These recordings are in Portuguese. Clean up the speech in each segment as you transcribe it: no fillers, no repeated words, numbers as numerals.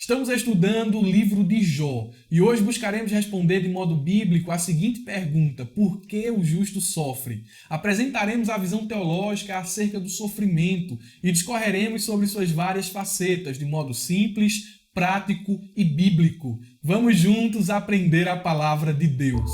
Estamos estudando o livro de Jó e hoje buscaremos responder de modo bíblico a seguinte pergunta: por que o justo sofre? Apresentaremos a visão teológica acerca do sofrimento e discorreremos sobre suas várias facetas de modo simples, prático e bíblico. Vamos juntos aprender a palavra de Deus.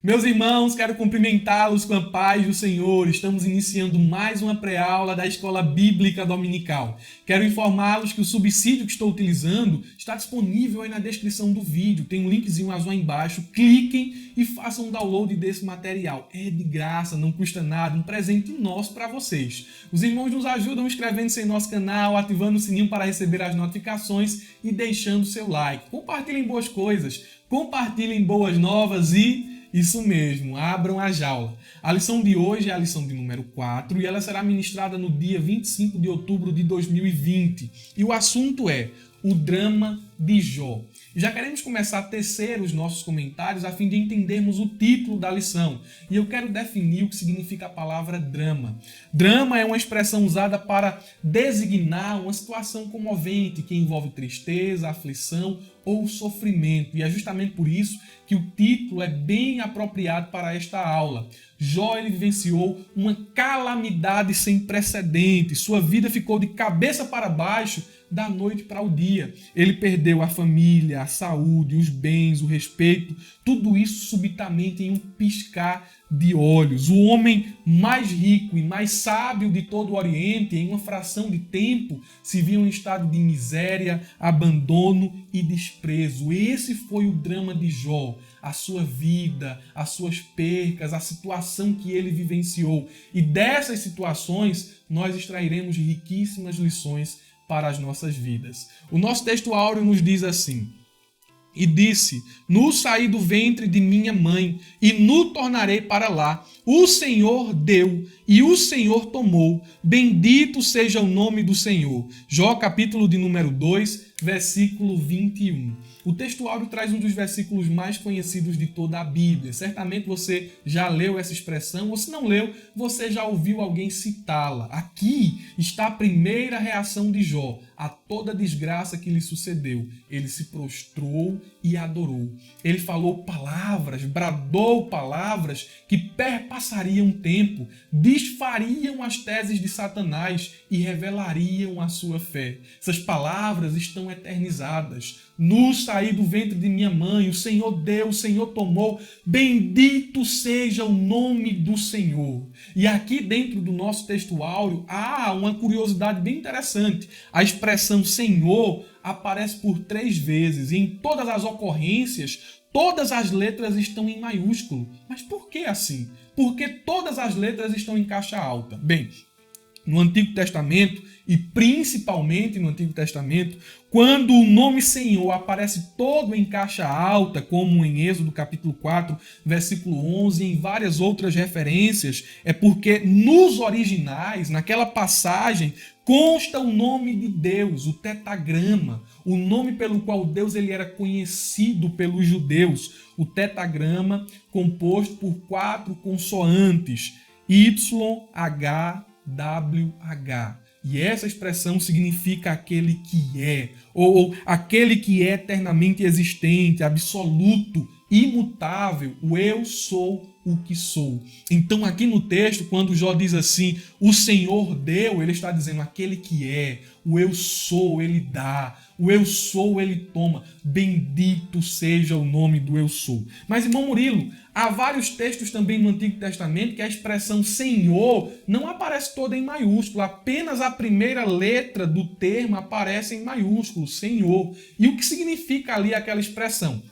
Meus irmãos, quero cumprimentá-los com a paz do Senhor. Estamos iniciando mais uma pré-aula da Escola Bíblica Dominical. Quero informá-los que o subsídio que estou utilizando está disponível aí na descrição do vídeo. Tem um linkzinho azul aí embaixo. Cliquem e façam um download desse material. É de graça, não custa nada, um presente nosso para vocês. Os irmãos nos ajudam inscrevendo-se em nosso canal, ativando o sininho para receber as notificações e deixando seu like. Compartilhem boas coisas, compartilhem boas novas e... isso mesmo, abram a jaula. A lição de hoje é a lição de número 4 e ela será ministrada no dia 25 de outubro de 2020. E o assunto é o drama de Jó. Já queremos começar a tecer os nossos comentários a fim de entendermos o título da lição. E eu quero definir o que significa a palavra drama. Drama é uma expressão usada para designar uma situação comovente que envolve tristeza, aflição ou sofrimento. E é justamente por isso que o título é bem apropriado para esta aula. Jó ele vivenciou uma calamidade sem precedentes. Sua vida ficou de cabeça para baixo da noite para o dia. Ele perdeu a família, a saúde, os bens, o respeito, tudo isso subitamente em um piscar de olhos. O homem mais rico e mais sábio de todo o Oriente, em uma fração de tempo, se viu em estado de miséria, abandono e desprezo. Esse foi o drama de Jó, a sua vida, as suas percas, a situação que ele vivenciou. E dessas situações nós extrairemos riquíssimas lições para as nossas vidas. O nosso texto áureo nos diz assim: e disse, nu saí do ventre de minha mãe, e nu tornarei para lá. O Senhor deu, e o Senhor tomou. Bendito seja o nome do Senhor. Jó, capítulo de número 2, versículo 21. O texto áureo traz um dos versículos mais conhecidos de toda a Bíblia. Certamente você já leu essa expressão, ou se não leu, você já ouviu alguém citá-la. Aqui está a primeira reação de Jó a toda a desgraça que lhe sucedeu. Ele se prostrou e adorou. Ele falou palavras, bradou palavras que perpassariam o tempo, desfariam as teses de Satanás e revelariam a sua fé. Essas palavras estão eternizadas. Nu saí do ventre de minha mãe, o Senhor deu, o Senhor tomou. Bendito seja o nome do Senhor. E aqui dentro do nosso texto áureo há uma curiosidade bem interessante. A expressão Senhor aparece por 3 vezes e em todas as ocorrências, todas as letras estão em maiúsculo. Mas por que assim? Porque todas as letras estão em caixa alta. Bem, no Antigo Testamento, e principalmente no Antigo Testamento, quando o nome Senhor aparece todo em caixa alta, como em Êxodo capítulo 4, versículo 11, e em várias outras referências, é porque nos originais, naquela passagem, consta o nome de Deus, o tetagrama, o nome pelo qual Deus ele era conhecido pelos judeus. O tetagrama composto por 4 consoantes, YHWH. E essa expressão significa aquele que é, ou aquele que é eternamente existente, absoluto, imutável, o eu sou o que sou. Então aqui no texto, quando Jó diz assim, o Senhor deu, ele está dizendo aquele que é, o eu sou, ele dá, o eu sou, ele toma. Bendito seja o nome do eu sou. Mas, irmão Murilo, há vários textos também no Antigo Testamento que a expressão Senhor não aparece toda em maiúsculo, apenas a primeira letra do termo aparece em maiúsculo, Senhor. E o que significa ali aquela expressão?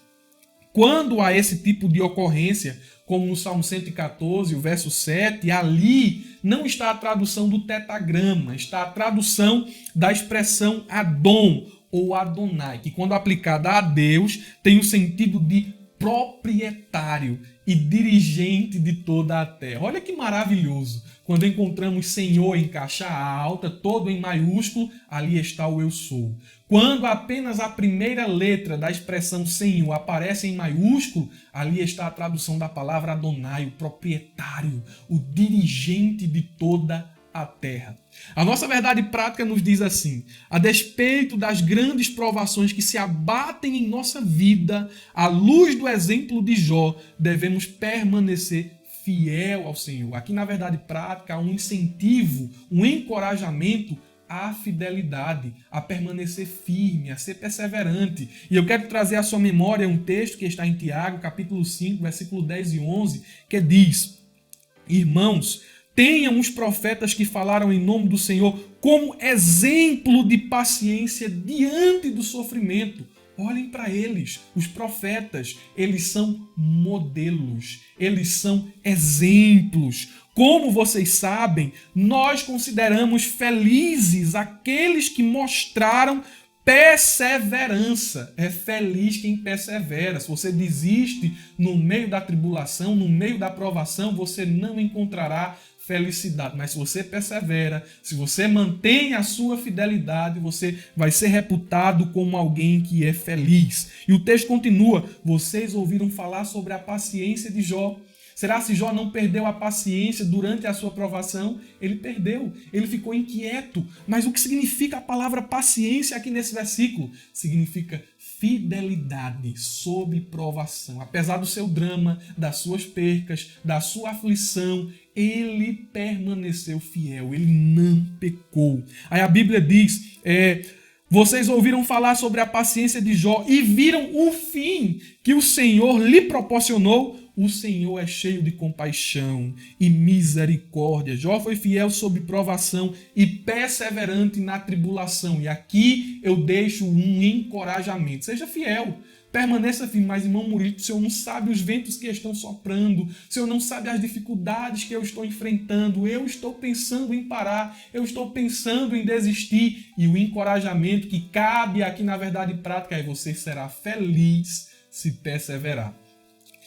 Quando há esse tipo de ocorrência, como no Salmo 114, o verso 7, ali não está a tradução do tetagrama, está a tradução da expressão Adon ou Adonai, que quando aplicada a Deus tem o sentido de proprietário e dirigente de toda a terra. Olha que maravilhoso! Quando encontramos Senhor em caixa alta, todo em maiúsculo, ali está o eu sou. Quando apenas a primeira letra da expressão Senhor aparece em maiúsculo, ali está a tradução da palavra Adonai, o proprietário, o dirigente de toda a terra. A nossa verdade prática nos diz assim: a despeito das grandes provações que se abatem em nossa vida, à luz do exemplo de Jó, devemos permanecer fiel ao Senhor. Aqui, na verdade prática, há um incentivo, um encorajamento à fidelidade, a permanecer firme, a ser perseverante. E eu quero trazer à sua memória um texto que está em Tiago, capítulo 5, versículo 10 e 11, que diz: irmãos, tenham os profetas que falaram em nome do Senhor como exemplo de paciência diante do sofrimento. Olhem para eles, os profetas, eles são modelos, eles são exemplos. Como vocês sabem, nós consideramos felizes aqueles que mostraram perseverança. É feliz quem persevera. Se você desiste no meio da tribulação, no meio da provação, você não encontrará felicidade. Mas se você persevera, se você mantém a sua fidelidade, você vai ser reputado como alguém que é feliz. E o texto continua: vocês ouviram falar sobre a paciência de Jó. Será se Jó não perdeu a paciência durante a sua provação? Ele perdeu, ele ficou inquieto. Mas o que significa a palavra paciência aqui nesse versículo? Significa fidelidade sob provação. Apesar do seu drama, das suas percas, da sua aflição, ele permaneceu fiel, ele não pecou. Aí a Bíblia diz: vocês ouviram falar sobre a paciência de Jó e viram o fim que o Senhor lhe proporcionou. O Senhor é cheio de compaixão e misericórdia. Jó foi fiel sob provação e perseverante na tribulação. E aqui eu deixo um encorajamento: seja fiel, permaneça firme. Mas, irmão Murilo, o Senhor não sabe os ventos que estão soprando, o Senhor não sabe as dificuldades que eu estou enfrentando, eu estou pensando em parar, eu estou pensando em desistir. E o encorajamento que cabe aqui na verdade prática é: você será feliz se perseverar.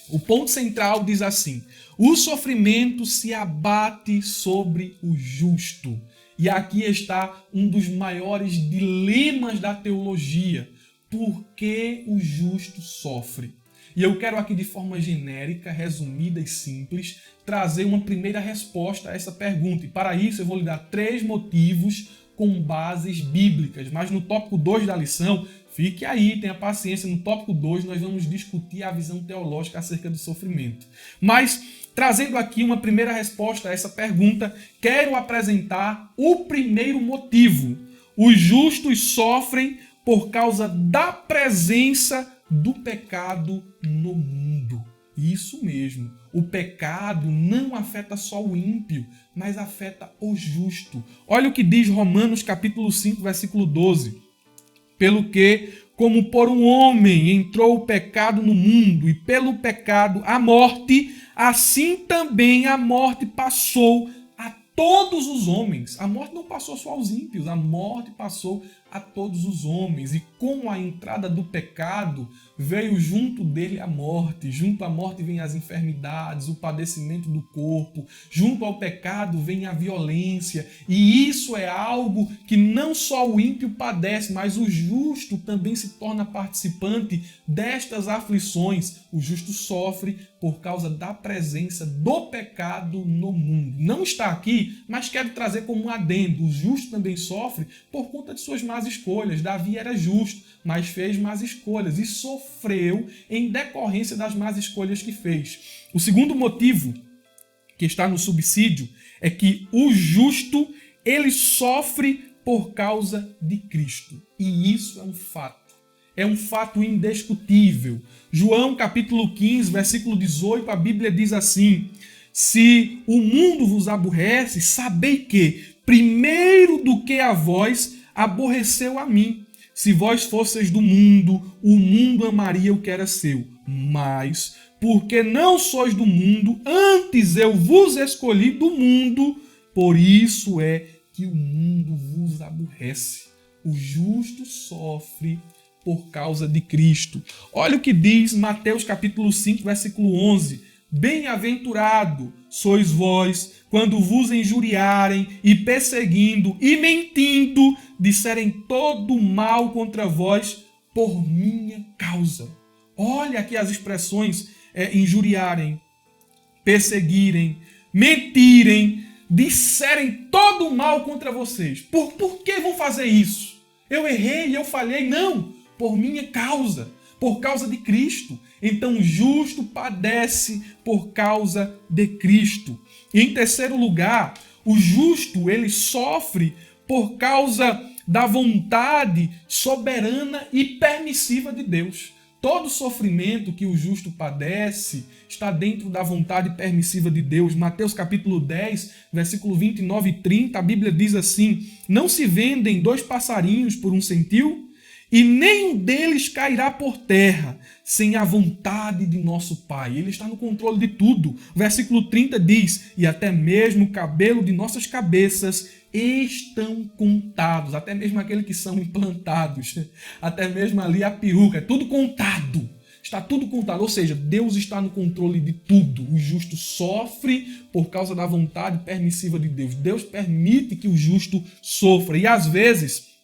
O ponto central diz assim: o sofrimento se abate sobre o justo. E aqui está um dos maiores dilemas da teologia. Por que o justo sofre? E eu quero aqui, de forma genérica, resumida e simples, trazer uma primeira resposta a essa pergunta. E para isso eu vou lhe dar 3 motivos com bases bíblicas. Mas no tópico 2 da lição, fique aí, tenha paciência. No tópico 2 nós vamos discutir a visão teológica acerca do sofrimento. Mas, trazendo aqui uma primeira resposta a essa pergunta, quero apresentar o primeiro motivo. Os justos sofrem por causa da presença do pecado no mundo. Isso mesmo, o pecado não afeta só o ímpio, mas afeta o justo. Olha o que diz Romanos capítulo 5, versículo 12. Pelo que, como por um homem entrou o pecado no mundo, e pelo pecado a morte, assim também a morte passou a todos os homens. A morte não passou só aos ímpios, a morte passou a todos os homens. E com a entrada do pecado, veio junto dele a morte. Junto à morte vem as enfermidades, o padecimento do corpo. Junto ao pecado vem a violência. E isso é algo que não só o ímpio padece, mas o justo também se torna participante destas aflições. O justo sofre por causa da presença do pecado no mundo. Não está aqui, mas quero trazer como um adendo. O justo também sofre por conta de suas más escolhas. Davi era justo, mas fez más escolhas e sofreu em decorrência das más escolhas que fez. O segundo motivo que está no subsídio é que o justo, ele sofre por causa de Cristo. E isso é um fato. É um fato indiscutível. João capítulo 15, versículo 18, a Bíblia diz assim: se o mundo vos aborrece, sabei que, primeiro do que a vós, aborreceu a mim. Se vós fosseis do mundo, o mundo amaria o que era seu. Mas, porque não sois do mundo, antes eu vos escolhi do mundo, por isso é que o mundo vos aborrece. O justo sofre por causa de Cristo. Olha o que diz Mateus capítulo 5, versículo 11. Bem-aventurado sois vós, quando vos injuriarem e perseguindo e mentindo, disserem todo mal contra vós por minha causa. Olha aqui as expressões: injuriarem, perseguirem, mentirem, disserem todo o mal contra vocês. Por que vão fazer isso? Eu errei, eu falhei. Não, por minha causa, por causa de Cristo. Então o justo padece por causa de Cristo. E em terceiro lugar, o justo ele sofre por causa da vontade soberana e permissiva de Deus. Todo sofrimento que o justo padece está dentro da vontade permissiva de Deus. Mateus capítulo 10, versículo 29 e 30, a Bíblia diz assim: não se vendem 2 passarinhos por 1 centil, e nenhum deles cairá por terra, sem a vontade de nosso Pai. Ele está no controle de tudo. O versículo 30 diz: e até mesmo o cabelo de nossas cabeças estão contados, até mesmo aqueles que são implantados, até mesmo ali a peruca, é tudo contado, está tudo contado, ou seja, Deus está no controle de tudo. O justo sofre por causa da vontade permissiva de Deus. Deus permite que o justo sofra, e às vezes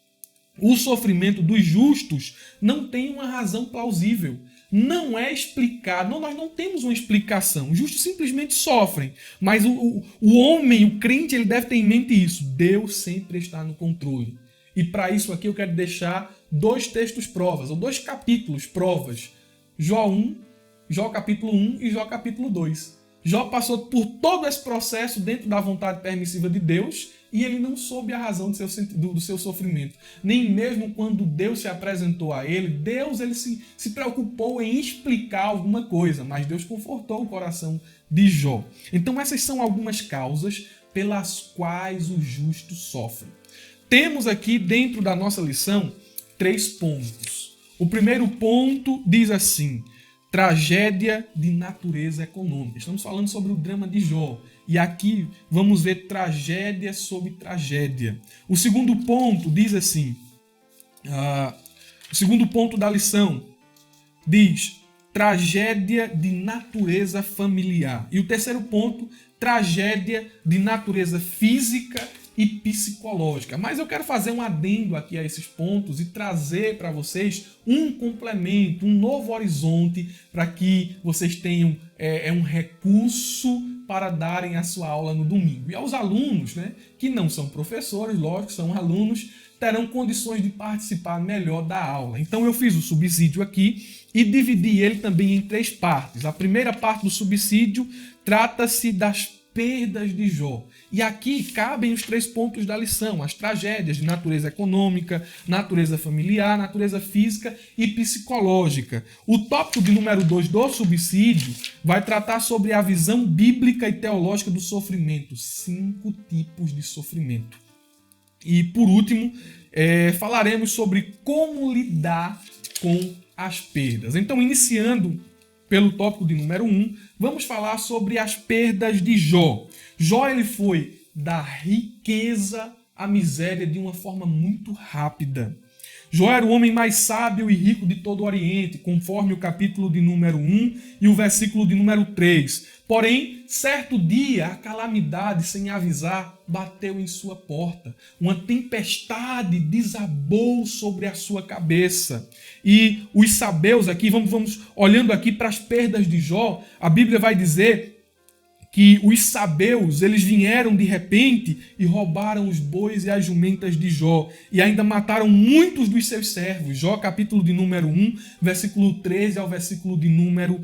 o sofrimento dos justos não tem uma razão plausível. Não é explicado, nós não temos uma explicação. Os justos simplesmente sofrem. Mas o homem, o crente, ele deve ter em mente isso. Deus sempre está no controle. E para isso aqui eu quero deixar 2 textos provas, ou 2 capítulos provas. Jó 1, Jó capítulo 1 e Jó capítulo 2. Jó passou por todo esse processo dentro da vontade permissiva de Deus e ele não soube a razão do seu sofrimento. Nem mesmo quando Deus se apresentou a ele, Deus ele se preocupou em explicar alguma coisa, mas Deus confortou o coração de Jó. Então essas são algumas causas pelas quais o justo sofre. Temos aqui dentro da nossa lição 3 pontos. O primeiro ponto diz assim: tragédia de natureza econômica. Estamos falando sobre o drama de Jó. E aqui vamos ver tragédia sobre tragédia. O segundo ponto diz assim, o segundo ponto da lição diz tragédia de natureza familiar. E o terceiro ponto, tragédia de natureza física e psicológica. Mas eu quero fazer um adendo aqui a esses pontos e trazer para vocês um complemento, um novo horizonte para que vocês tenham um recurso para darem a sua aula no domingo. E aos alunos, que não são professores, lógico, são alunos, terão condições de participar melhor da aula. Então eu fiz o subsídio aqui e dividi ele também em 3 partes. A primeira parte do subsídio trata-se das perdas de Jó. E aqui cabem os 3 pontos da lição: as tragédias de natureza econômica, natureza familiar, natureza física e psicológica. O tópico de número 2 do subsídio vai tratar sobre a visão bíblica e teológica do sofrimento. 5 tipos de sofrimento. E por último, falaremos sobre como lidar com as perdas. Então, iniciando pelo tópico de número 1, vamos falar sobre as perdas de Jó. Jó ele foi da riqueza à miséria de uma forma muito rápida. Jó era o homem mais sábio e rico de todo o Oriente, conforme o capítulo de número 1 e o versículo de número 3. Porém, certo dia, a calamidade, sem avisar, bateu em sua porta. Uma tempestade desabou sobre a sua cabeça. E os sabeus aqui, vamos olhando aqui para as perdas de Jó, a Bíblia vai dizer que os sabeus, eles vieram de repente e roubaram os bois e as jumentas de Jó, e ainda mataram muitos dos seus servos. Jó, capítulo de número 1, versículo 13 ao versículo de número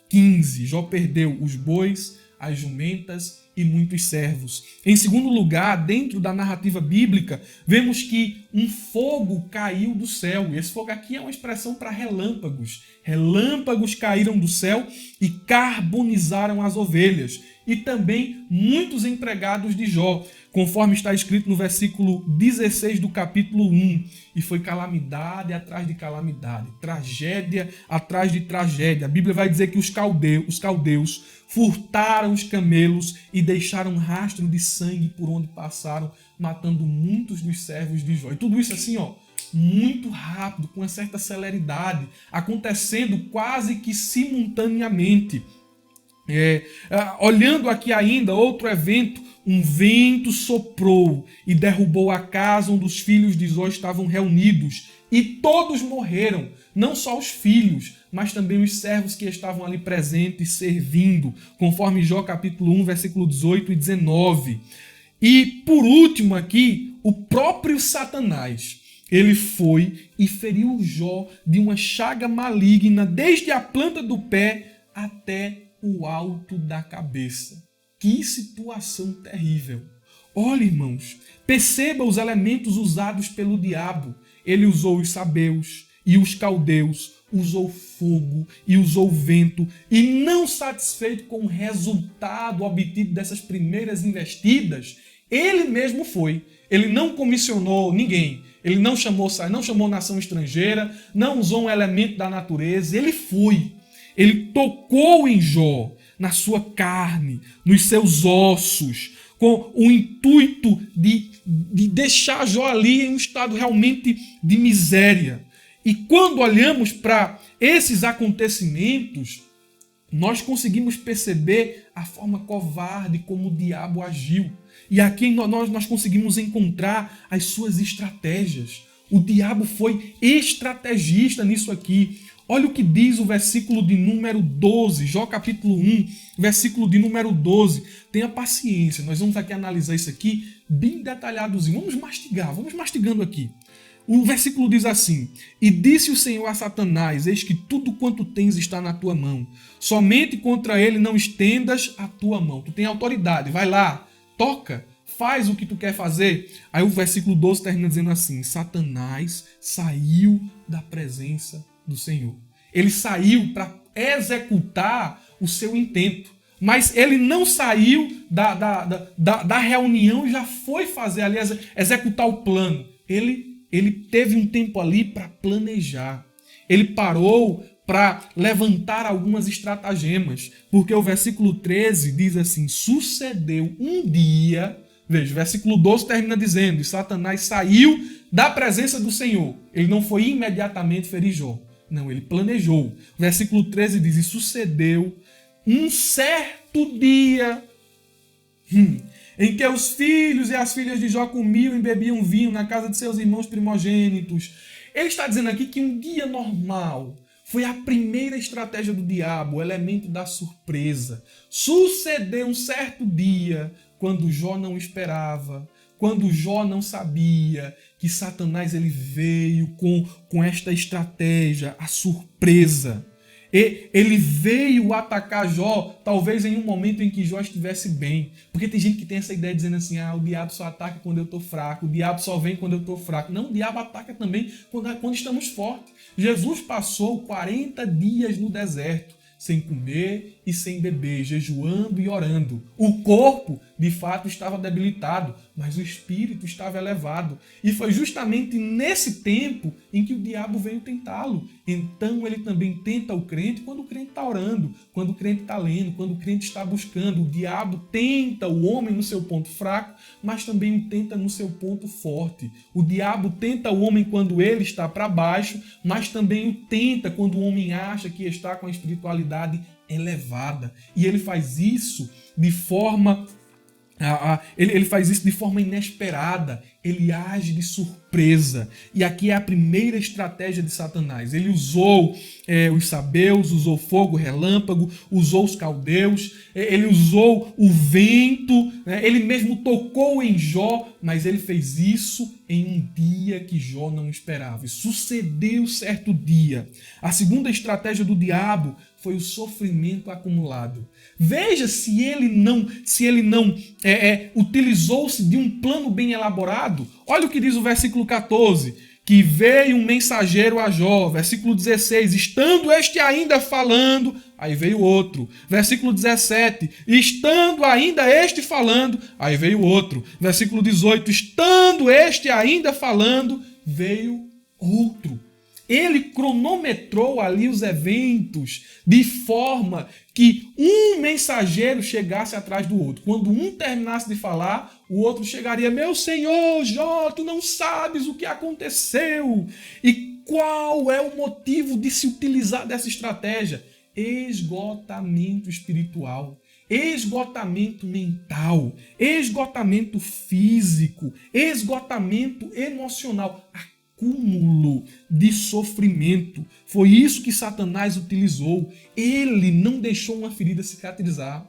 15. Jó perdeu os bois, as jumentas e muitos servos. Em segundo lugar, dentro da narrativa bíblica, vemos que um fogo caiu do céu. E esse fogo aqui é uma expressão para relâmpagos. Relâmpagos caíram do céu e carbonizaram as ovelhas. E também muitos empregados de Jó, conforme está escrito no versículo 16 do capítulo 1. E foi calamidade atrás de calamidade, tragédia atrás de tragédia. A Bíblia vai dizer que os caldeus furtaram os camelos e deixaram rastro de sangue por onde passaram, matando muitos dos servos de Jó. E tudo isso assim, muito rápido, com uma certa celeridade, acontecendo quase que simultaneamente. Olhando aqui ainda outro evento, um vento soprou e derrubou a casa onde os filhos de Jó estavam reunidos, e todos morreram, não só os filhos, mas também os servos que estavam ali presentes servindo, conforme Jó capítulo 1, versículo 18 e 19. E por último aqui, o próprio Satanás. Ele foi e feriu Jó de uma chaga maligna desde a planta do pé até o alto da cabeça. Que situação terrível! Olha, irmãos, perceba os elementos usados pelo diabo. Ele usou os sabeus e os caldeus, usou fogo e usou vento, e não satisfeito com o resultado obtido dessas primeiras investidas, ele mesmo foi. Ele não comissionou ninguém, ele não chamou nação estrangeira, não usou um elemento da natureza, ele foi. Ele tocou em Jó, na sua carne, nos seus ossos, com o intuito de deixar Jó ali em um estado realmente de miséria. E quando olhamos para esses acontecimentos, nós conseguimos perceber a forma covarde como o diabo agiu. E aqui nós conseguimos encontrar as suas estratégias. O diabo foi estrategista nisso aqui. Olha o que diz o versículo de número 12, Jó capítulo 1, versículo de número 12. Tenha paciência, nós vamos aqui analisar isso aqui bem detalhadozinho. Vamos mastigar, vamos mastigando aqui. O versículo diz assim: E disse o Senhor a Satanás: Eis que tudo quanto tens está na tua mão. Somente contra ele não estendas a tua mão. Tu tem autoridade, vai lá, toca, faz o que tu quer fazer. Aí o versículo 12 termina dizendo assim: Satanás saiu da presença do Senhor. Ele saiu para executar o seu intento. Mas ele não saiu da reunião e já foi fazer ali, executar o plano. Ele teve um tempo ali para planejar. Ele parou para levantar algumas estratagemas. Porque o versículo 13 diz assim: sucedeu um dia. Veja, o versículo 12 termina dizendo: e Satanás saiu da presença do Senhor. Ele não foi imediatamente ferir Jó. Não, ele planejou. O versículo 13 diz: e sucedeu um certo dia em que os filhos e as filhas de Jó comiam e bebiam vinho na casa de seus irmãos primogênitos. Ele está dizendo aqui que um dia normal foi a primeira estratégia do diabo, o elemento da surpresa. Sucedeu um certo dia, quando Jó não esperava, quando Jó não sabia, que Satanás ele veio com esta estratégia, a surpresa. Ele veio atacar Jó, talvez em um momento em que Jó estivesse bem. Porque tem gente que tem essa ideia dizendo assim: o diabo só ataca quando eu estou fraco, o diabo só vem quando eu estou fraco. Não, o diabo ataca também quando estamos fortes. Jesus passou 40 dias no deserto, sem comer e sem beber, jejuando e orando. O corpo, de fato, estava debilitado, mas o espírito estava elevado. E foi justamente nesse tempo em que o diabo veio tentá-lo. Então ele também tenta o crente quando o crente está orando, quando o crente está lendo, quando o crente está buscando. O diabo tenta o homem no seu ponto fraco, mas também o tenta no seu ponto forte. O diabo tenta o homem quando ele está para baixo, mas também o tenta quando o homem acha que está com a espiritualidade elevada. E ele faz isso de forma inesperada. Ele age de surpresa. E aqui é a primeira estratégia de Satanás. Ele usou os sabeus, usou fogo, relâmpago, usou os caldeus, ele usou o vento, ele mesmo tocou em Jó, mas ele fez isso em um dia que Jó não esperava. E sucedeu certo dia. A segunda estratégia do diabo foi o sofrimento acumulado. Veja se ele não utilizou-se de um plano bem elaborado. Olha o que diz o versículo 14, que veio um mensageiro a Jó. Versículo 16, estando este ainda falando, aí veio outro. Versículo 17, estando ainda este falando, aí veio outro. Versículo 18, estando este ainda falando, veio outro. Ele cronometrou ali os eventos de forma que um mensageiro chegasse atrás do outro. Quando um terminasse de falar, o outro chegaria: meu senhor Jó, tu não sabes o que aconteceu. E qual é o motivo de se utilizar dessa estratégia? Esgotamento espiritual, esgotamento mental, esgotamento físico, esgotamento emocional, acúmulo de sofrimento. Foi isso que Satanás utilizou. Ele não deixou uma ferida cicatrizar.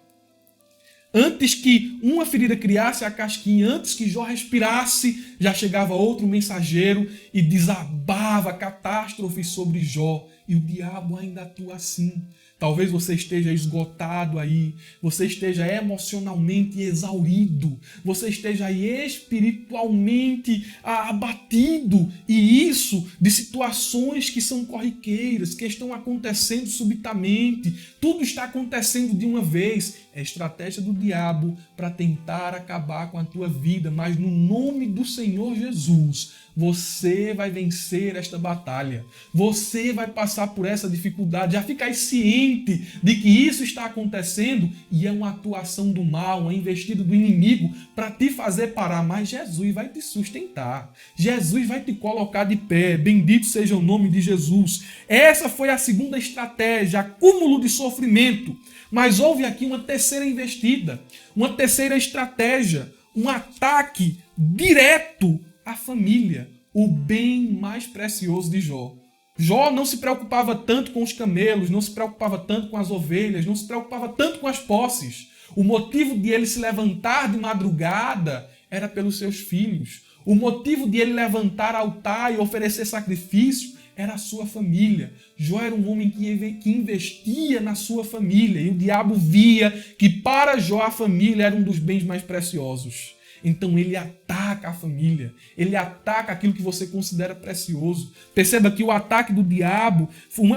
Antes que uma ferida criasse a casquinha, antes que Jó respirasse, já chegava outro mensageiro e desabava catástrofes sobre Jó. E o diabo ainda atua assim. Talvez você esteja esgotado aí, você esteja emocionalmente exaurido, você esteja aí espiritualmente abatido, e isso de situações que são corriqueiras, que estão acontecendo subitamente, tudo está acontecendo de uma vez. É estratégia do diabo para tentar acabar com a tua vida, mas no nome do Senhor Jesus, você vai vencer esta batalha. Você vai passar por essa dificuldade. Já fica ciente de que isso está acontecendo e é uma atuação do mal, uma investida do inimigo para te fazer parar. Mas Jesus vai te sustentar. Jesus vai te colocar de pé. Bendito seja o nome de Jesus. Essa foi a segunda estratégia, acúmulo de sofrimento. Mas houve aqui uma terceira investida, uma terceira estratégia, um ataque direto à família, o bem mais precioso de Jó. Jó não se preocupava tanto com os camelos, não se preocupava tanto com as ovelhas, não se preocupava tanto com as posses. O motivo de ele se levantar de madrugada era pelos seus filhos. O motivo de ele levantar altar e oferecer sacrifício era a sua família. Jó era um homem que investia na sua família. E o diabo via que para Jó a família era um dos bens mais preciosos. Então ele ataca a família. Ele ataca aquilo que você considera precioso. Perceba que o ataque do diabo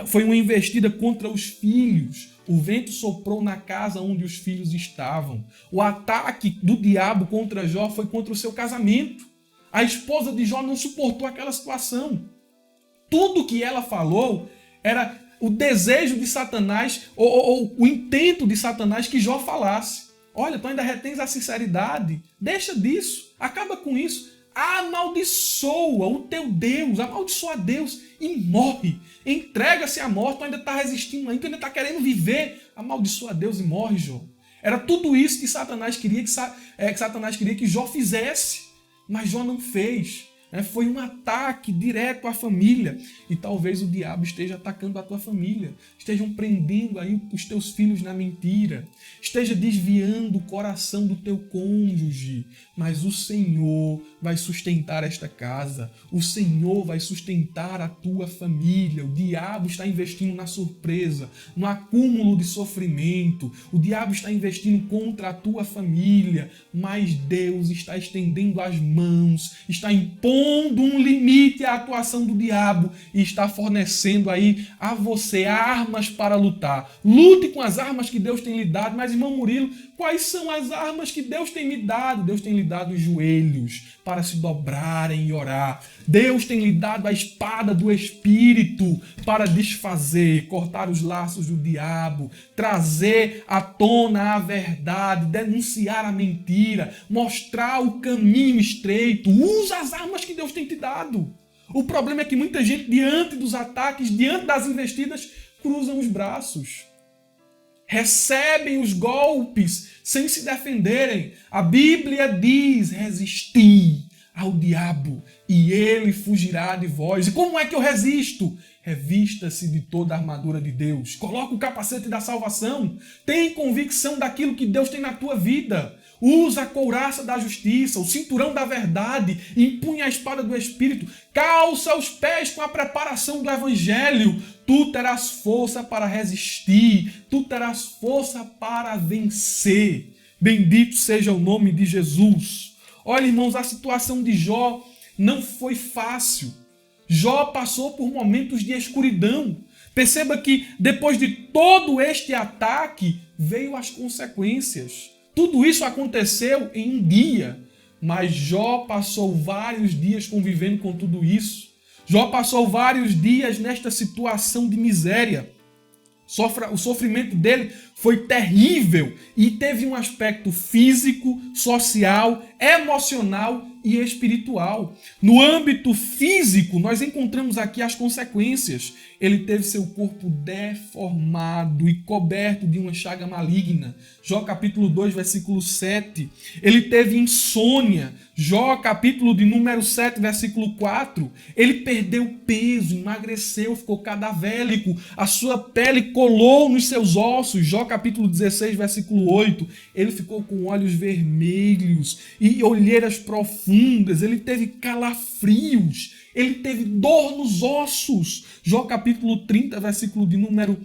foi uma investida contra os filhos. O vento soprou na casa onde os filhos estavam. O ataque do diabo contra Jó foi contra o seu casamento. A esposa de Jó não suportou aquela situação. Tudo que ela falou era o desejo de Satanás, ou o intento de Satanás que Jó falasse. Olha, tu ainda retens a sinceridade. Deixa disso. Acaba com isso. Amaldiçoa o teu Deus. Amaldiçoa a Deus e morre. Entrega-se à morte. Tu ainda está resistindo, tu ainda está querendo viver. Amaldiçoa a Deus e morre, Jó. Era tudo isso que Satanás queria que Jó fizesse. Mas Jó não fez. Foi um ataque direto à família. E talvez o diabo esteja atacando a tua família. Estejam prendendo aí os teus filhos na mentira. Esteja desviando o coração do teu cônjuge. Mas o Senhor vai sustentar esta casa. O Senhor vai sustentar a tua família. O diabo está investindo na surpresa, no acúmulo de sofrimento. O diabo está investindo contra a tua família. Mas Deus está estendendo as mãos, está impondo um limite à atuação do diabo e está fornecendo aí a você armas para lutar. Lute com as armas que Deus tem lhe dado. Mas, irmão Murilo, quais são as armas que Deus tem me dado? Deus tem lhe dado os joelhos para se dobrarem e orar. Deus tem lhe dado a espada do Espírito para desfazer, cortar os laços do diabo, trazer à tona a verdade, denunciar a mentira, mostrar o caminho estreito. Usa as armas que Deus tem te dado. O problema é que muita gente, diante dos ataques, diante das investidas, cruzam os braços. Recebem os golpes sem se defenderem. A Bíblia diz: resisti ao diabo e ele fugirá de vós. E como é que eu resisto? Revista-se de toda a armadura de Deus. Coloca o capacete da salvação. Tem convicção daquilo que Deus tem na tua vida. Usa a couraça da justiça, o cinturão da verdade, empunha a espada do Espírito, calça os pés com a preparação do Evangelho. Tu terás força para resistir, tu terás força para vencer. Bendito seja o nome de Jesus. Olha, irmãos, a situação de Jó não foi fácil. Jó passou por momentos de escuridão. Perceba que depois de todo este ataque, veio as consequências. Tudo isso aconteceu em um dia, mas Jó passou vários dias convivendo com tudo isso. Jó passou vários dias nesta situação de miséria. O sofrimento dele foi terrível e teve um aspecto físico, social, emocional e espiritual. No âmbito físico, nós encontramos aqui as consequências. Ele teve seu corpo deformado e coberto de uma chaga maligna. Jó capítulo 2, versículo 7. Ele teve insônia. Jó capítulo de número 7, versículo 4. Ele perdeu peso, emagreceu, ficou cadavélico. A sua pele colou nos seus ossos. Jó Jó capítulo 16, versículo 8, ele ficou com olhos vermelhos e olheiras profundas, ele teve calafrios, ele teve dor nos ossos. Jó capítulo 30, versículo de número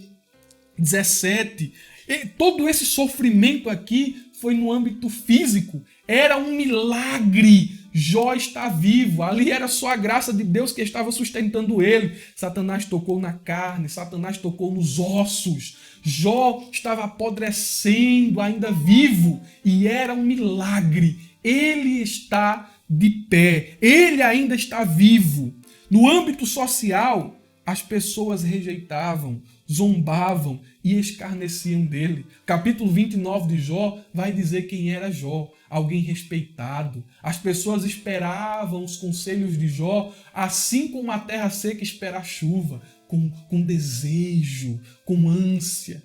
17. E todo esse sofrimento aqui foi no âmbito físico. Era um milagre Jó está vivo. Ali era só a graça de Deus que estava sustentando ele. Satanás tocou na carne, Satanás tocou nos ossos. Jó estava apodrecendo, ainda vivo, e era um milagre. Ele está de pé, ele ainda está vivo. No âmbito social, as pessoas rejeitavam, zombavam e escarneciam dele. Capítulo 29 de Jó vai dizer quem era Jó, alguém respeitado. As pessoas esperavam os conselhos de Jó, assim como a terra seca espera a chuva, com desejo, com ânsia.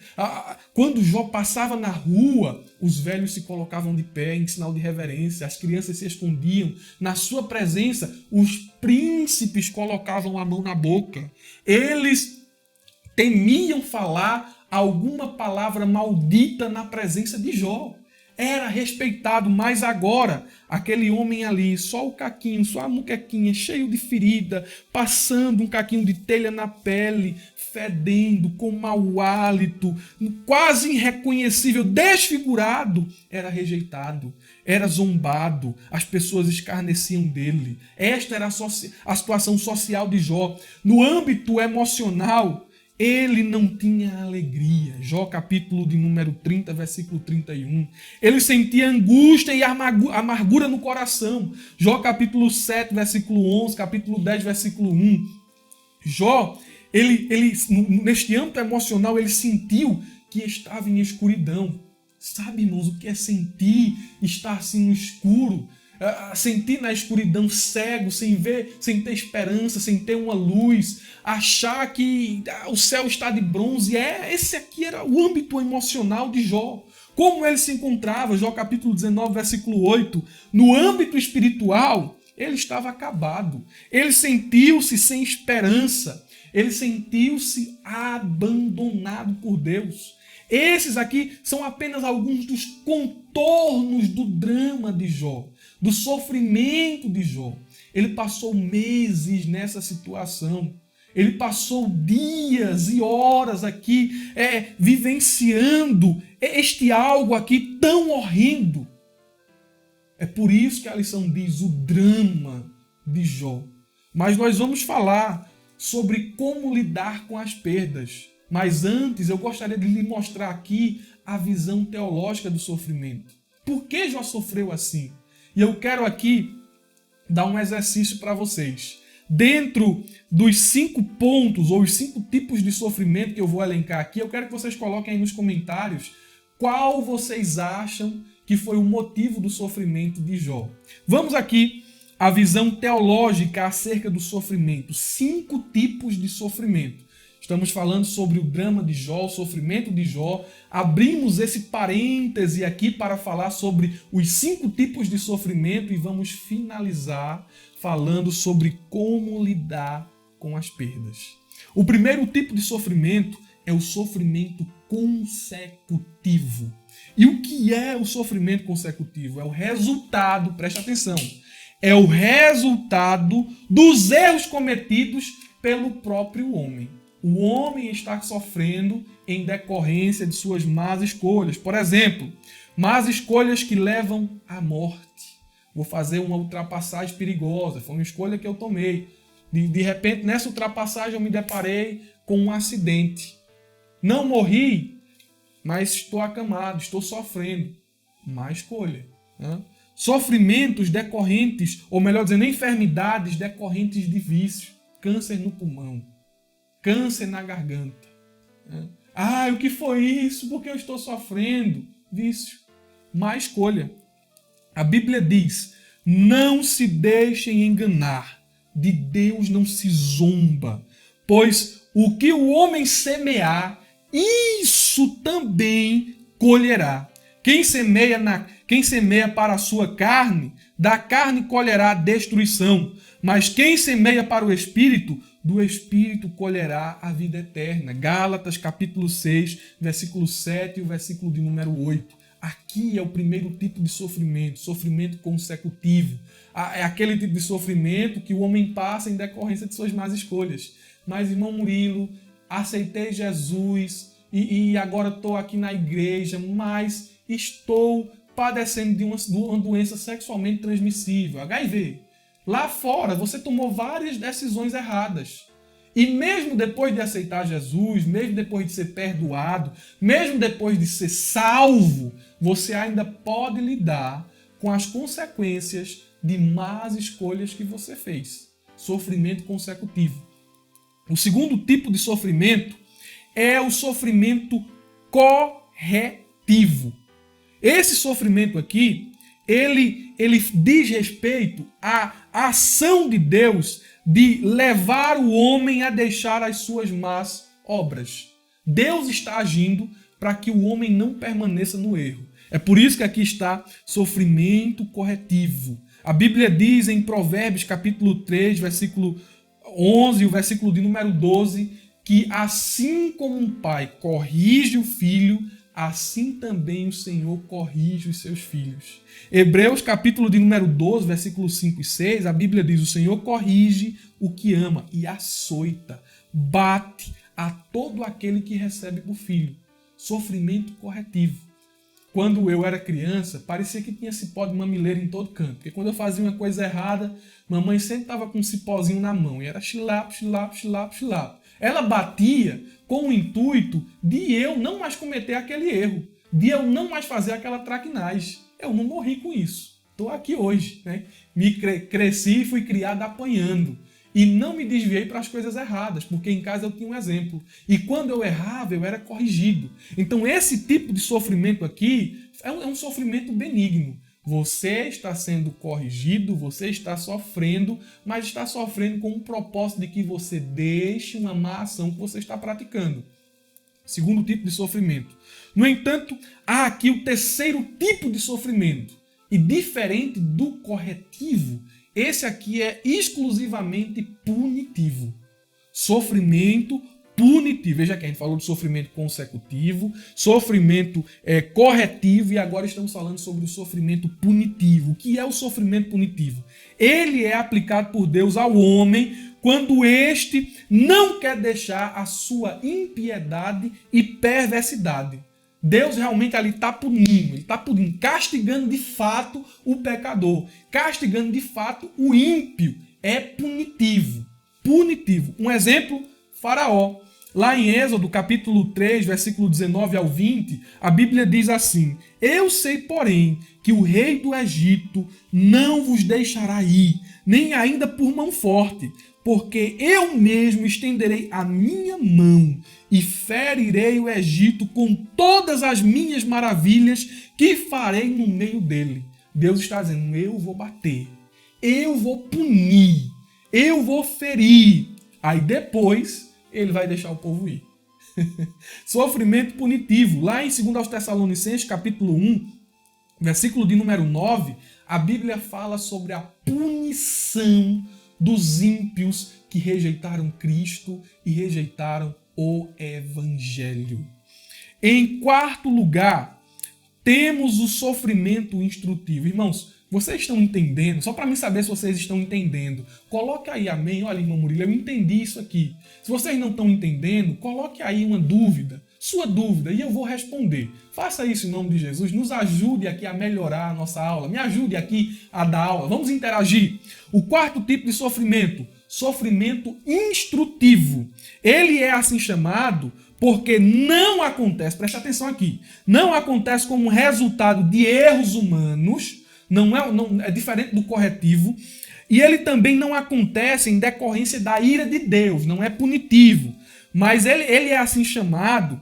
Quando Jó passava na rua, os velhos se colocavam de pé em sinal de reverência, as crianças se escondiam. Na sua presença, os príncipes colocavam a mão na boca. Eles temiam falar alguma palavra maldita na presença de Jó. Era respeitado, mas agora, aquele homem ali, só o caquinho, só a muquequinha, cheio de ferida, passando um caquinho de telha na pele, fedendo, com mau hálito, quase irreconhecível, desfigurado, era rejeitado, era zombado, as pessoas escarneciam dele. Esta era a situação social de Jó. No âmbito emocional, ele não tinha alegria. Jó capítulo de número 30, versículo 31. Ele sentia angústia e amargura no coração. Jó capítulo 7, versículo 11, capítulo 10, versículo 1. Jó, neste âmbito emocional, ele sentiu que estava em escuridão. Sabe, irmãos, o que é sentir estar assim no escuro? Sentir na escuridão, cego, sem ver, sem ter esperança, sem ter uma luz, achar que o céu está de bronze. Esse aqui era o âmbito emocional de Jó. Como ele se encontrava? Jó capítulo 19, versículo 8. No âmbito espiritual, ele estava acabado. Ele sentiu-se sem esperança. Ele sentiu-se abandonado por Deus. Esses aqui são apenas alguns dos contornos do drama de Jó, do sofrimento de Jó. Ele passou meses nessa situação. Ele passou dias e horas aqui vivenciando este algo aqui tão horrendo. É por isso que a lição diz o drama de Jó. Mas nós vamos falar sobre como lidar com as perdas. Mas antes eu gostaria de lhe mostrar aqui a visão teológica do sofrimento. Por que Jó sofreu assim? E eu quero aqui dar um exercício para vocês. Dentro dos 5 pontos ou os 5 tipos de sofrimento que eu vou elencar aqui, eu quero que vocês coloquem aí nos comentários qual vocês acham que foi o motivo do sofrimento de Jó. Vamos aqui à visão teológica acerca do sofrimento. 5 tipos de sofrimento. Estamos falando sobre o drama de Jó, o sofrimento de Jó. Abrimos esse parêntese aqui para falar sobre os 5 tipos de sofrimento e vamos finalizar falando sobre como lidar com as perdas. O primeiro tipo de sofrimento é o sofrimento consecutivo. E o que é o sofrimento consecutivo? É o resultado, preste atenção, é o resultado dos erros cometidos pelo próprio homem. O homem está sofrendo em decorrência de suas más escolhas. Por exemplo, más escolhas que levam à morte. Vou fazer uma ultrapassagem perigosa. Foi uma escolha que eu tomei. De repente, nessa ultrapassagem, eu me deparei com um acidente. Não morri, mas estou acamado, estou sofrendo. Má escolha. Né? Sofrimentos decorrentes, ou melhor dizendo, enfermidades decorrentes de vício. Câncer no pulmão. Câncer na garganta. O que foi isso? Por que eu estou sofrendo? Vício. Má escolha. A Bíblia diz, não se deixem enganar, de Deus não se zomba, pois o que o homem semear, isso também colherá. Quem semeia para a sua carne, da carne colherá destruição, mas quem semeia para o Espírito, do Espírito colherá a vida eterna. Gálatas capítulo 6, versículo 7 e o versículo de número 8. Aqui é o primeiro tipo de sofrimento, sofrimento consecutivo. É aquele tipo de sofrimento que o homem passa em decorrência de suas más escolhas. Mas, irmão Murilo, aceitei Jesus e agora estou aqui na igreja, mas estou padecendo de uma doença sexualmente transmissível, HIV. Lá fora, você tomou várias decisões erradas. E mesmo depois de aceitar Jesus, mesmo depois de ser perdoado, mesmo depois de ser salvo, você ainda pode lidar com as consequências de más escolhas que você fez. Sofrimento consecutivo. O segundo tipo de sofrimento é o sofrimento corretivo. Esse sofrimento aqui, ele diz respeito à ação de Deus de levar o homem a deixar as suas más obras. Deus está agindo para que o homem não permaneça no erro. É por isso que aqui está sofrimento corretivo. A Bíblia diz em Provérbios capítulo 3, versículo 11, o versículo de número 12, que assim como um pai corrige o filho, assim também o Senhor corrige os seus filhos. Hebreus capítulo de número 12, versículos 5 e 6, a Bíblia diz: o Senhor corrige o que ama e açoita, bate a todo aquele que recebe por filho. Sofrimento corretivo. Quando eu era criança, parecia que tinha cipó de mamileiro em todo canto. Porque quando eu fazia uma coisa errada, mamãe sempre estava com um cipózinho na mão. E era chilapo, chilapo, chilapo, chilapo. Ela batia com o intuito de eu não mais cometer aquele erro. De eu não mais fazer aquela traquinagem. Eu não morri com isso. Estou aqui hoje, né? Cresci e fui criado apanhando. E não me desviei para as coisas erradas, porque em casa eu tinha um exemplo. E quando eu errava, eu era corrigido. Então esse tipo de sofrimento aqui é um sofrimento benigno. Você está sendo corrigido, você está sofrendo, mas está sofrendo com o propósito de que você deixe uma má ação que você está praticando. Segundo tipo de sofrimento. No entanto, há aqui o terceiro tipo de sofrimento. E diferente do corretivo, esse aqui é exclusivamente punitivo. Sofrimento punitivo. Veja que a gente falou de sofrimento consecutivo, sofrimento corretivo e agora estamos falando sobre o sofrimento punitivo. O que é o sofrimento punitivo? Ele é aplicado por Deus ao homem quando este não quer deixar a sua impiedade e perversidade. Deus realmente ali está punindo, ele está punindo, castigando de fato o pecador, castigando de fato o ímpio. É punitivo. Punitivo. Um exemplo, Faraó. Lá em Êxodo, capítulo 3, versículo 19 ao 20, a Bíblia diz assim: eu sei, porém, que o rei do Egito não vos deixará ir, nem ainda por mão forte, porque eu mesmo estenderei a minha mão e ferirei o Egito com todas as minhas maravilhas que farei no meio dele. Deus está dizendo: eu vou bater, eu vou punir, eu vou ferir. Aí depois ele vai deixar o povo ir. Sofrimento punitivo. Lá em 2 Tessalonicenses, capítulo 1, versículo de número 9, a Bíblia fala sobre a punição dos ímpios que rejeitaram Cristo e rejeitaram o Evangelho. Em quarto lugar, temos o sofrimento instrutivo. Irmãos, vocês estão entendendo? Só para mim saber se vocês estão entendendo. Coloque aí amém. Olha, irmão Murilo, eu entendi isso aqui. Se vocês não estão entendendo, coloque aí uma dúvida, sua dúvida, e eu vou responder. Faça isso em nome de Jesus. Nos ajude aqui a melhorar a nossa aula. Me ajude aqui a dar aula. Vamos interagir. O quarto tipo de sofrimento, sofrimento instrutivo. Ele é assim chamado porque não acontece, preste atenção aqui, não acontece como resultado de erros humanos, não é diferente do corretivo, e ele também não acontece em decorrência da ira de Deus, não é punitivo, mas ele é assim chamado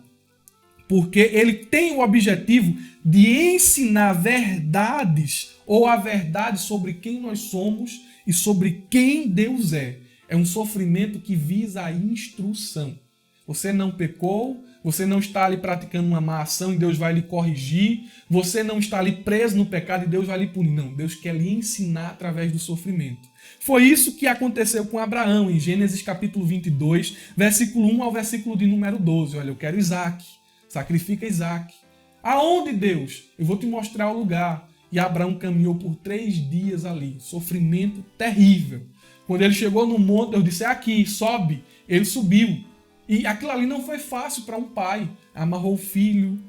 porque ele tem o objetivo de ensinar verdades ou a verdade sobre quem nós somos e sobre quem Deus é. É um sofrimento que visa a instrução. Você não pecou, você não está ali praticando uma má ação e Deus vai lhe corrigir, você não está ali preso no pecado e Deus vai lhe punir. Não, Deus quer lhe ensinar através do sofrimento. Foi isso que aconteceu com Abraão em Gênesis capítulo 22, versículo 1 ao versículo de número 12. Olha, eu quero Isaac, sacrifica Isaac. Aonde, Deus? Eu vou te mostrar o lugar. E Abraão caminhou por 3 dias ali, sofrimento terrível. Quando ele chegou no monte, eu disse, é aqui, sobe. Ele subiu. E aquilo ali não foi fácil para um pai. Amarrou o filho,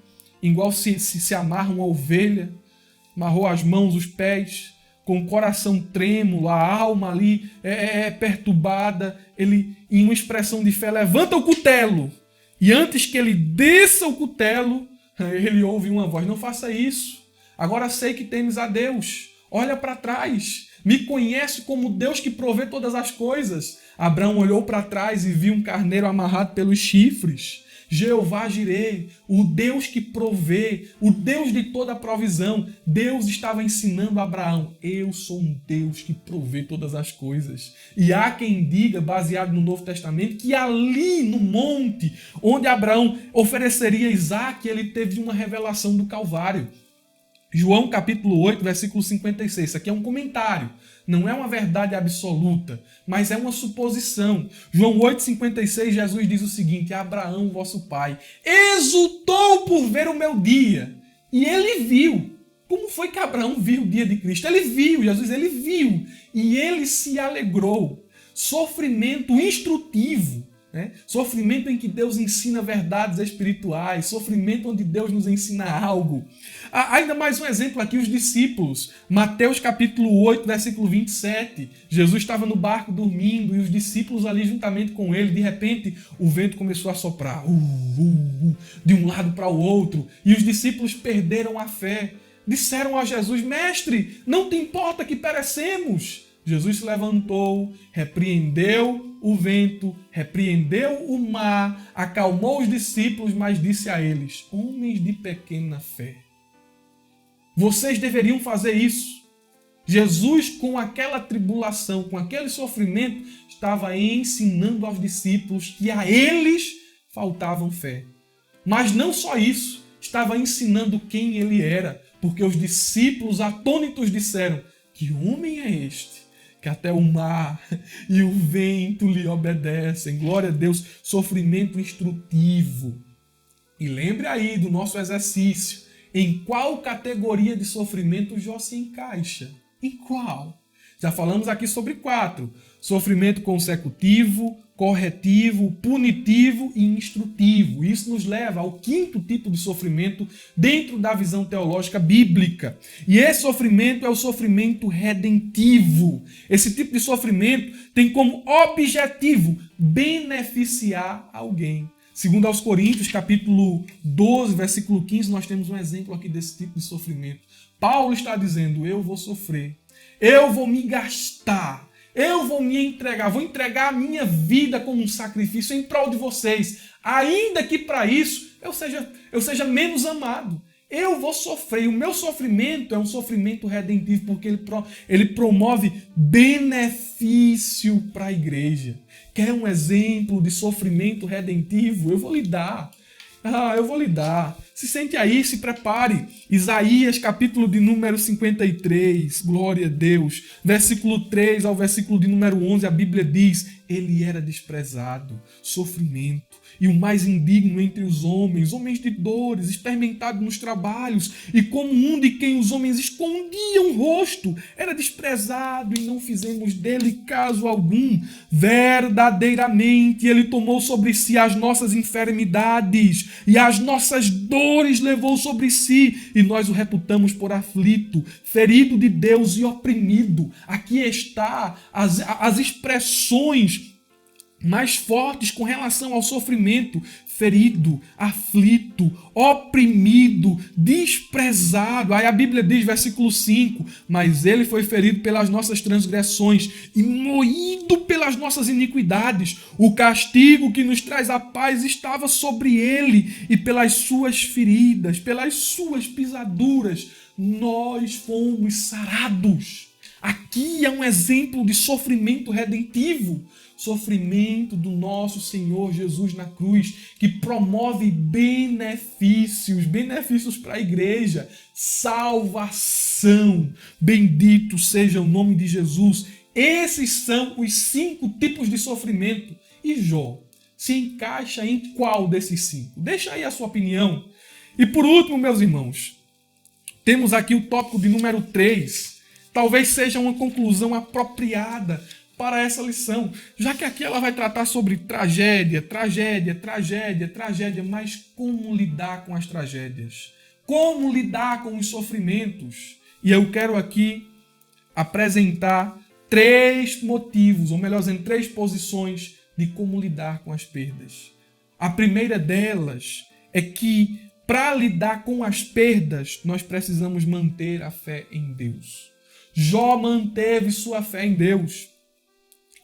igual se amarra uma ovelha. Amarrou as mãos, os pés, com o coração trêmulo, a alma ali perturbada. Ele, em uma expressão de fé, levanta o cutelo. E antes que ele desça o cutelo, ele ouve uma voz, não faça isso. Agora sei que temes a Deus. Olha para trás. Me conhece como Deus que provê todas as coisas. Abraão olhou para trás e viu um carneiro amarrado pelos chifres. Jeová Jireh, o Deus que provê, o Deus de toda a provisão. Deus estava ensinando a Abraão, eu sou um Deus que provê todas as coisas. E há quem diga, baseado no Novo Testamento, que ali no monte, onde Abraão ofereceria Isaac, ele teve uma revelação do Calvário. João capítulo 8, versículo 56. Isso aqui é um comentário. Não é uma verdade absoluta, mas é uma suposição. João 8,56, Jesus diz o seguinte, Abraão, vosso pai, exultou por ver o meu dia. E ele viu. Como foi que Abraão viu o dia de Cristo? Ele viu, Jesus, ele viu. E ele se alegrou. Sofrimento instrutivo. Sofrimento em que Deus ensina verdades espirituais, sofrimento onde Deus nos ensina algo. Ainda mais um exemplo aqui, os discípulos. Mateus capítulo 8, versículo 27. Jesus estava no barco dormindo e os discípulos ali juntamente com ele. De repente, o vento começou a soprar de um lado para o outro. E os discípulos perderam a fé. Disseram a Jesus, mestre, não te importa que perecemos? Jesus se levantou, repreendeu o vento, repreendeu o mar, acalmou os discípulos, mas disse a eles, homens de pequena fé, vocês deveriam fazer isso. Jesus, com aquela tribulação, com aquele sofrimento, estava ensinando aos discípulos que a eles faltavam fé. Mas não só isso, estava ensinando quem ele era, porque os discípulos atônitos disseram, que homem é este? Que até o mar e o vento lhe obedecem. Glória a Deus, sofrimento instrutivo. E lembre aí do nosso exercício. Em qual categoria de sofrimento Jó se encaixa? Em qual? Já falamos aqui sobre 4. Sofrimento consecutivo, corretivo, punitivo e instrutivo. Isso nos leva ao 5º tipo de sofrimento dentro da visão teológica bíblica. E esse sofrimento é o sofrimento redentivo. Esse tipo de sofrimento tem como objetivo beneficiar alguém. Segundo aos Coríntios, capítulo 12, versículo 15, nós temos um exemplo aqui desse tipo de sofrimento. Paulo está dizendo, eu vou sofrer, eu vou me gastar, eu vou me entregar, vou entregar a minha vida como um sacrifício em prol de vocês, ainda que para isso eu seja menos amado. Eu vou sofrer, o meu sofrimento é um sofrimento redentivo, porque ele promove benefício para a igreja. Quer um exemplo de sofrimento redentivo? Eu vou lhe dar. Eu vou lhe dar. Se sente aí, se prepare. Isaías, capítulo de número 53, glória a Deus. Versículo 3 ao versículo de número 11, a Bíblia diz, ele era desprezado, sofrimento, e o mais indigno entre os homens, homens de dores, experimentado nos trabalhos, e como um de quem os homens escondiam o rosto, era desprezado e não fizemos dele caso algum. Verdadeiramente ele tomou sobre si as nossas enfermidades e as nossas dores levou sobre si, e nós o reputamos por aflito, ferido de Deus e oprimido. Aqui está as expressões mais fortes com relação ao sofrimento: ferido, aflito, oprimido, desprezado. Aí a Bíblia diz, versículo 5, mas ele foi ferido pelas nossas transgressões e moído pelas nossas iniquidades. O castigo que nos traz a paz estava sobre ele, e pelas suas feridas, pelas suas pisaduras, nós fomos sarados. Aqui é um exemplo de sofrimento redentivo. Sofrimento do nosso Senhor Jesus na cruz, que promove benefícios para a igreja, salvação. Bendito seja o nome de Jesus. Esses são os 5 tipos de sofrimento. E Jó se encaixa em qual desses 5? Deixa aí a sua opinião. E por último, meus irmãos, temos aqui o tópico de número 3. Talvez seja uma conclusão apropriada para essa lição, já que aqui ela vai tratar sobre tragédia, mas como lidar com as tragédias? Como lidar com os sofrimentos? E eu quero aqui apresentar 3 motivos, ou melhor dizendo, 3 posições de como lidar com as perdas. A primeira delas é que, para lidar com as perdas, nós precisamos manter a fé em Deus. Jó manteve sua fé em Deus.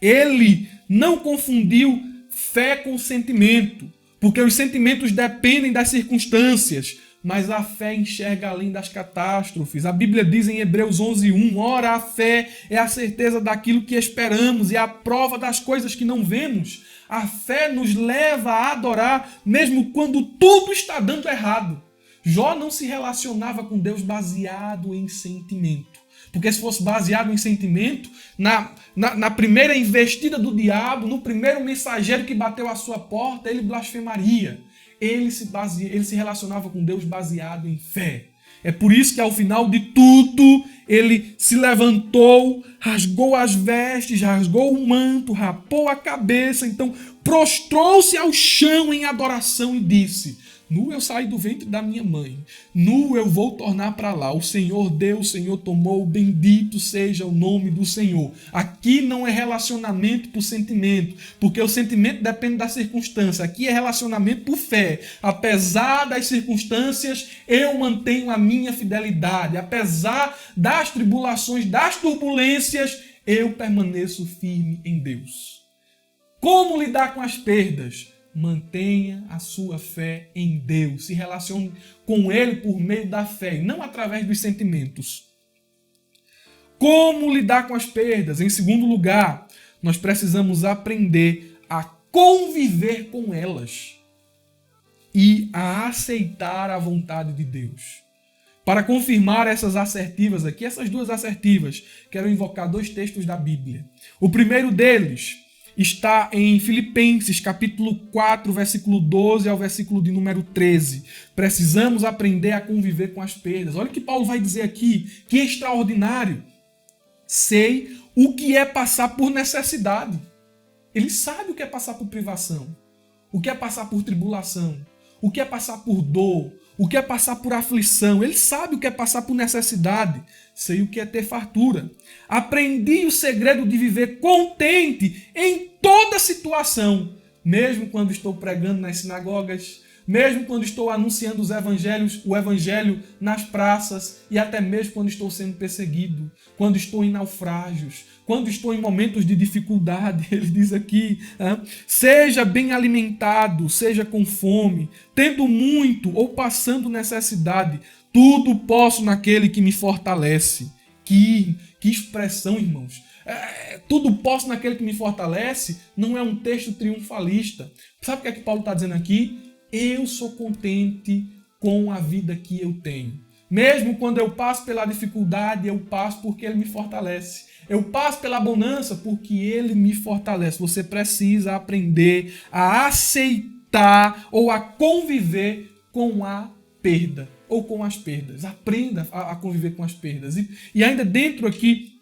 Ele não confundiu fé com sentimento, porque os sentimentos dependem das circunstâncias, mas a fé enxerga além das catástrofes. A Bíblia diz em Hebreus 11:1, ora, a fé é a certeza daquilo que esperamos e a prova das coisas que não vemos. A fé nos leva a adorar mesmo quando tudo está dando errado. Jó não se relacionava com Deus baseado em sentimento. Porque se fosse baseado em sentimento, na primeira investida do diabo, no primeiro mensageiro que bateu à sua porta, ele blasfemaria. Ele se relacionava com Deus baseado em fé. É por isso que ao final de tudo, ele se levantou, rasgou as vestes, rasgou o manto, rapou a cabeça, então prostrou-se ao chão em adoração e disse: nu eu saí do ventre da minha mãe, nu eu vou tornar para lá. O Senhor deu, o Senhor tomou, bendito seja o nome do Senhor. Aqui não é relacionamento por sentimento, porque o sentimento depende da circunstância. Aqui é relacionamento por fé. Apesar das circunstâncias, eu mantenho a minha fidelidade. Apesar das tribulações, das turbulências, eu permaneço firme em Deus. Como lidar com as perdas? Mantenha a sua fé em Deus. Se relacione com Ele por meio da fé e não através dos sentimentos. Como lidar com as perdas? Em segundo lugar, nós precisamos aprender a conviver com elas e a aceitar a vontade de Deus. Para confirmar essas assertivas aqui, essas 2 assertivas, quero invocar 2 textos da Bíblia. O primeiro deles está em Filipenses, capítulo 4, versículo 12 ao versículo de número 13. Precisamos aprender a conviver com as perdas. Olha o que Paulo vai dizer aqui, que extraordinário. Sei o que é passar por necessidade. Ele sabe o que é passar por privação, o que é passar por tribulação, o que é passar por dor, o que é passar por aflição. Ele sabe o que é passar por necessidade. Sei o que é ter fartura. Aprendi o segredo de viver contente em toda situação, mesmo quando estou pregando nas sinagogas, mesmo quando estou anunciando o evangelho nas praças e até mesmo quando estou sendo perseguido, quando estou em naufrágios, quando estou em momentos de dificuldade. Ele diz aqui, seja bem alimentado, seja com fome, tendo muito ou passando necessidade, tudo posso naquele que me fortalece. Que expressão, irmãos. Tudo posso naquele que me fortalece não é um texto triunfalista. Sabe o que é que Paulo está dizendo aqui? Eu sou contente com a vida que eu tenho. Mesmo quando eu passo pela dificuldade, eu passo porque Ele me fortalece. Eu passo pela bonança porque Ele me fortalece. Você precisa aprender a aceitar ou a conviver com a perda ou com as perdas. Aprenda a conviver com as perdas. E ainda dentro aqui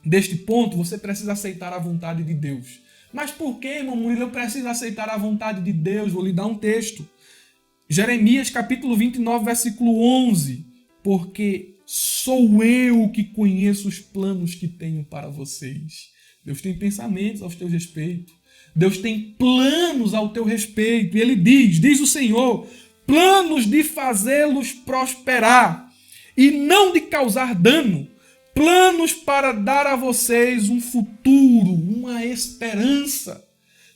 deste ponto, você precisa aceitar a vontade de Deus. Mas por que, irmão Murilo, eu preciso aceitar a vontade de Deus? Vou lhe dar um texto. Jeremias, capítulo 29, versículo 11. Porque sou eu que conheço os planos que tenho para vocês. Deus tem pensamentos ao teu respeito. Deus tem planos ao teu respeito. E Ele diz o Senhor, planos de fazê-los prosperar e não de causar dano. Planos para dar a vocês um futuro, uma esperança.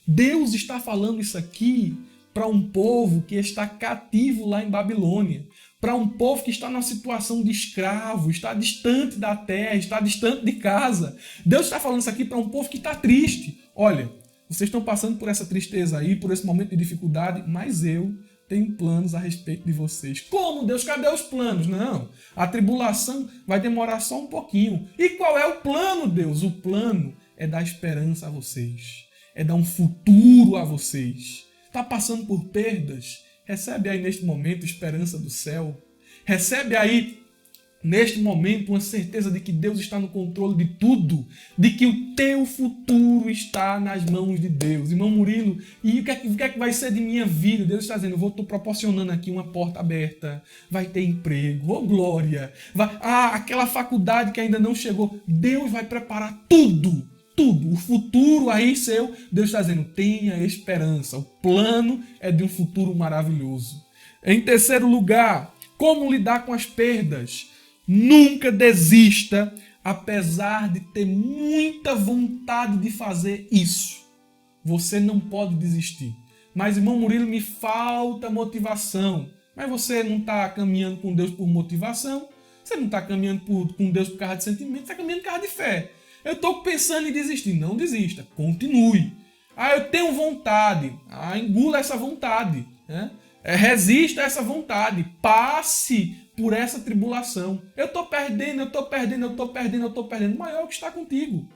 Deus está falando isso aqui para um povo que está cativo lá em Babilônia. para um povo que está numa situação de escravo, está distante da terra, está distante de casa. Deus está falando isso aqui para um povo que está triste. Olha, vocês estão passando por essa tristeza aí, por esse momento de dificuldade, mas eu tenho planos a respeito de vocês. Como, Deus? Cadê os planos? Não, a tribulação vai demorar só um pouquinho. E qual é o plano, Deus? O plano é dar esperança a vocês, é dar um futuro a vocês. Está passando por perdas? Recebe aí neste momento esperança do céu. Recebe aí neste momento uma certeza de que Deus está no controle de tudo, de que o teu futuro está nas mãos de Deus. Irmão Murilo, e o que é que vai ser de minha vida? Deus está dizendo, estou proporcionando aqui uma porta aberta, vai ter emprego, oh glória, aquela faculdade que ainda não chegou, Deus vai preparar tudo, o futuro aí seu. Deus está dizendo, tenha esperança, o plano é de um futuro maravilhoso. Em terceiro lugar, como lidar com as perdas? Nunca desista, apesar de ter muita vontade de fazer isso. Você não pode desistir. Mas, irmão Murilo, me falta motivação. Mas você não está caminhando com Deus por motivação. Você não está caminhando com Deus por causa de sentimento. Você está caminhando por causa de fé. Eu estou pensando em desistir. Não desista. Continue. Eu tenho vontade. Engula essa vontade. Né? Resista a essa vontade. Passe por essa tribulação. Eu estou perdendo. O maior é o que está contigo.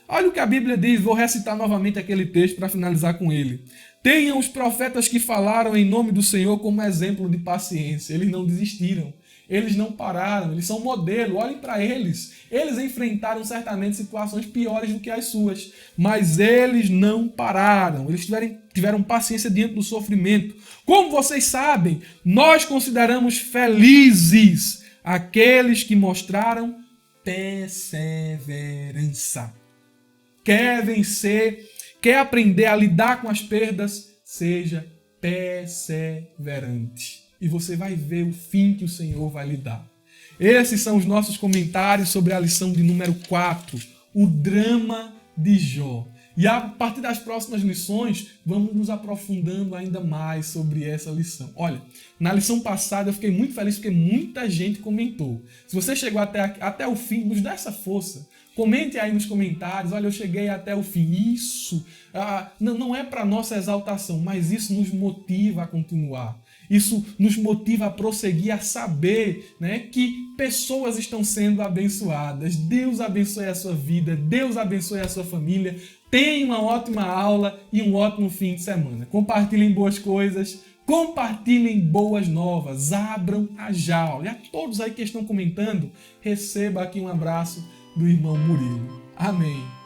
Olha o que a Bíblia diz. Vou recitar novamente aquele texto para finalizar com ele. Tenham os profetas que falaram em nome do Senhor como exemplo de paciência. Eles não desistiram. Eles não pararam. Eles são modelo. Olhem para eles. Eles enfrentaram certamente situações piores do que as suas. Mas eles não pararam. Eles tiveram paciência diante do sofrimento. Como vocês sabem, nós consideramos felizes aqueles que mostraram perseverança. Quer vencer, quer aprender a lidar com as perdas, seja perseverante. E você vai ver o fim que o Senhor vai lhe dar. Esses são os nossos comentários sobre a lição de número 4, o drama de Jó. E a partir das próximas lições, vamos nos aprofundando ainda mais sobre essa lição. Olha, na lição passada eu fiquei muito feliz porque muita gente comentou. Se você chegou até o fim, nos dá essa força. Comente aí nos comentários, olha, eu cheguei até o fim. Isso não é para nossa exaltação, mas isso nos motiva a continuar. Isso nos motiva a prosseguir, a saber, né, que pessoas estão sendo abençoadas. Deus abençoe a sua vida, Deus abençoe a sua família. Tenha uma ótima aula e um ótimo fim de semana. Compartilhem boas coisas, compartilhem boas novas, abram a jaula. E a todos aí que estão comentando, receba aqui um abraço do irmão Murilo. Amém.